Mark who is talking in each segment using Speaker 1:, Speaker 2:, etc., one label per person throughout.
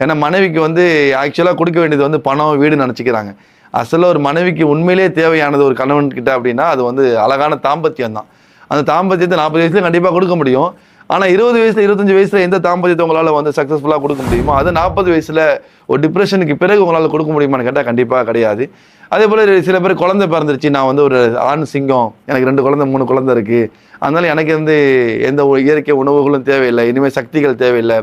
Speaker 1: ஏன்னா மனைவிக்கு வந்து ஆக்சுவலாக கொடுக்க வேண்டியது வந்து பணம் வீடு நினச்சிக்கிறாங்க. அசலில் ஒரு மனைவிக்கு உண்மையிலேயே தேவையானது ஒரு கணவன் கிட்ட அப்படின்னா அது வந்து அழகான தாம்பத்தியம் தான். அந்த தாம்பத்தியத்தை 40 வயசுல கண்டிப்பாக கொடுக்க முடியும். ஆனால் 20 வயசுல 25 வயசுல எந்த தாம்பத்தியத்தை உங்களால் வந்து சக்ஸஸ்ஃபுல்லாக கொடுக்க முடியுமோ அது 40 வயசுல ஒரு டிப்ரெஷனுக்கு பிறகு உங்களால் கொடுக்க முடியுமான்னு கேட்டால் கண்டிப்பாக கிடையாது. அதே போல் சில பேர் குழந்தை பிறந்துருச்சு, நான் வந்து ஒரு ஆண் சிங்கம், எனக்கு 2 குழந்தை 3 குழந்தை இருக்குது, அதனால எனக்கு வந்து எந்த இயற்கை உணவுகளும் தேவையில்லை, இனிமேல் சக்திகள் தேவையில்லை,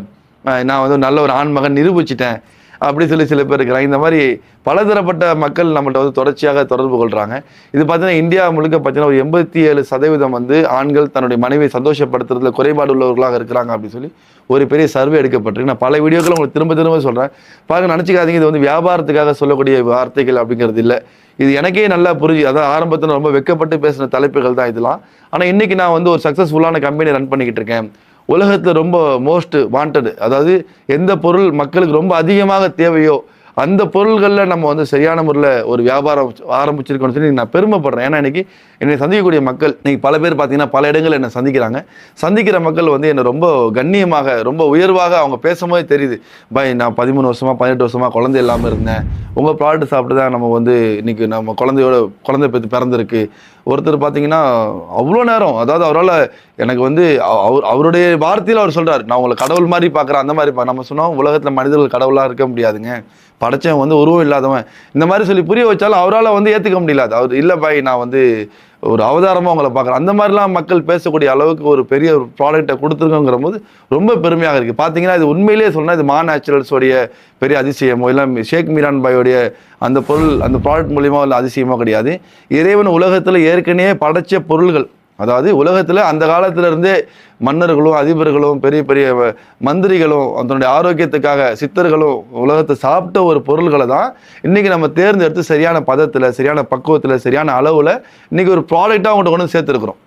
Speaker 1: நான் வந்து நல்ல ஒரு ஆண் மகன் நிரூபிச்சிட்டேன் அப்படி சொல்லி சில பேர் இருக்கிறாங்க. இந்த மாதிரி பலதரப்பட்ட மக்கள் நம்மள்ட்ட வந்து தொடர்ச்சியாக தொடர்பு கொள்கிறாங்க. இது பார்த்தீங்கன்னா இந்தியா முழுக்க பார்த்தீங்கன்னா ஒரு 87% வந்து ஆண்கள் தன்னுடைய மனைவியை சந்தோஷப்படுத்துறதுல குறைபாடு உள்ளவர்களாக இருக்கிறாங்க அப்படின்னு சொல்லி ஒரு பெரிய சர்வே எடுக்கப்பட்டிருக்கு. நான் பல வீடியோக்கள் உங்களுக்கு திரும்ப திரும்ப சொல்கிறேன், பாருங்க, நினச்சிக்காதீங்க இது வந்து வியாபாரத்துக்காக சொல்லக்கூடிய வார்த்தைகள் அப்படிங்கிறது இல்லை. இது எனக்கே நல்லா புரிஞ்சு, அதாவது ஆரம்பத்தில் ரொம்ப வெக்கப்பட்டு பேசின தலைப்புகள் தான் இதெல்லாம். ஆனால் இன்றைக்கி நான் வந்து ஒரு சக்ஸஸ்ஃபுல்லான கம்பெனி ரன் பண்ணிக்கிட்டு இருக்கேன். உலகத்தில் ரொம்ப மோஸ்ட் வாண்டட், அதாவது எந்த பொருள் மக்களுக்கு ரொம்ப அதிகமாக தேவையோ அந்த பொருள்களில் நம்ம வந்து சரியான முறையில் ஒரு வியாபாரம் ஆரம்பிச்சிருக்கோம்னு சொல்லி நான் பெருமைப்படுறேன். ஏன்னா இன்றைக்கி என்னை சந்திக்கக்கூடிய மக்கள் இன்றைக்கி பல பேர் பார்த்தீங்கன்னா பல இடங்கள் என்னை சந்திக்கிறாங்க. சந்திக்கிற மக்கள் வந்து என்னை ரொம்ப கண்ணியமாக ரொம்ப உயர்வாக அவங்க பேசும்போதே தெரியுது, பாய் நான் 13 வருஷமாக 18 வருஷமாக குழந்தை இல்லாமல் இருந்தேன், உங்கள் ப்ராடக்ட் சாப்பிட்டு தான் நம்ம வந்து இன்றைக்கி நம்ம குழந்தை பெற்று பிறந்திருக்கு. ஒருத்தர் பார்த்தீங்கன்னா அவ்வளோ நேரம், அதாவது அவரால் எனக்கு வந்து அவருடைய வார்த்தையில் அவர் சொல்கிறார், நான் உங்களை கடவுள் மாதிரி பார்க்குறேன், அந்த மாதிரி நம்ம சொன்னோம் உலகத்தில் மனிதர்கள் கடவுளாக இருக்க முடியாதுங்க, படைச்சவன் வந்து உருவம் இல்லாதவன், இந்த மாதிரி சொல்லி புரிய வச்சாலும் அவரால் வந்து ஏற்றுக்க முடியல. அவர் இல்லை பாய் நான் வந்து ஒரு அவதாரமாக உங்களை பார்க்குறேன், அந்த மாதிரிலாம் மக்கள் பேசக்கூடிய அளவுக்கு ஒரு பெரிய ஒரு ப்ராடக்டை கொடுத்துருக்கோங்கிற போது ரொம்ப பெருமையாக இருக்குது. பார்த்தீங்கன்னா இது உண்மையிலேயே சொன்னால் இது மா நேச்சுரல்ஸோடைய பெரிய அதிசயமோ இல்லை ஷேக் மீரான் பாயோடைய அந்த பொருள் அந்த ப்ராடக்ட் மூலியமாக உள்ள அதிசயமோ கிடையாது. இறைவன் உலகத்தில் ஏற்கனவே படைச்ச பொருள்கள், அதாவது உலகத்தில் அந்த காலத்திலிருந்தே மன்னர்களும் அதிபர்களும் பெரிய பெரிய மந்திரிகளும் அதனுடைய ஆரோக்கியத்துக்காக சித்தர்களும் உலகத்தை சாப்பிட்ட ஒரு பொருள்களை தான் இன்றைக்கி நம்ம தேர்ந்தெடுத்து சரியான பதத்தில் சரியான பக்குவத்தில் சரியான அளவில் இன்றைக்கி ஒரு ப்ராடக்டாக அவங்கள்ட்ட கொண்டு சேர்த்துருக்குறோம்.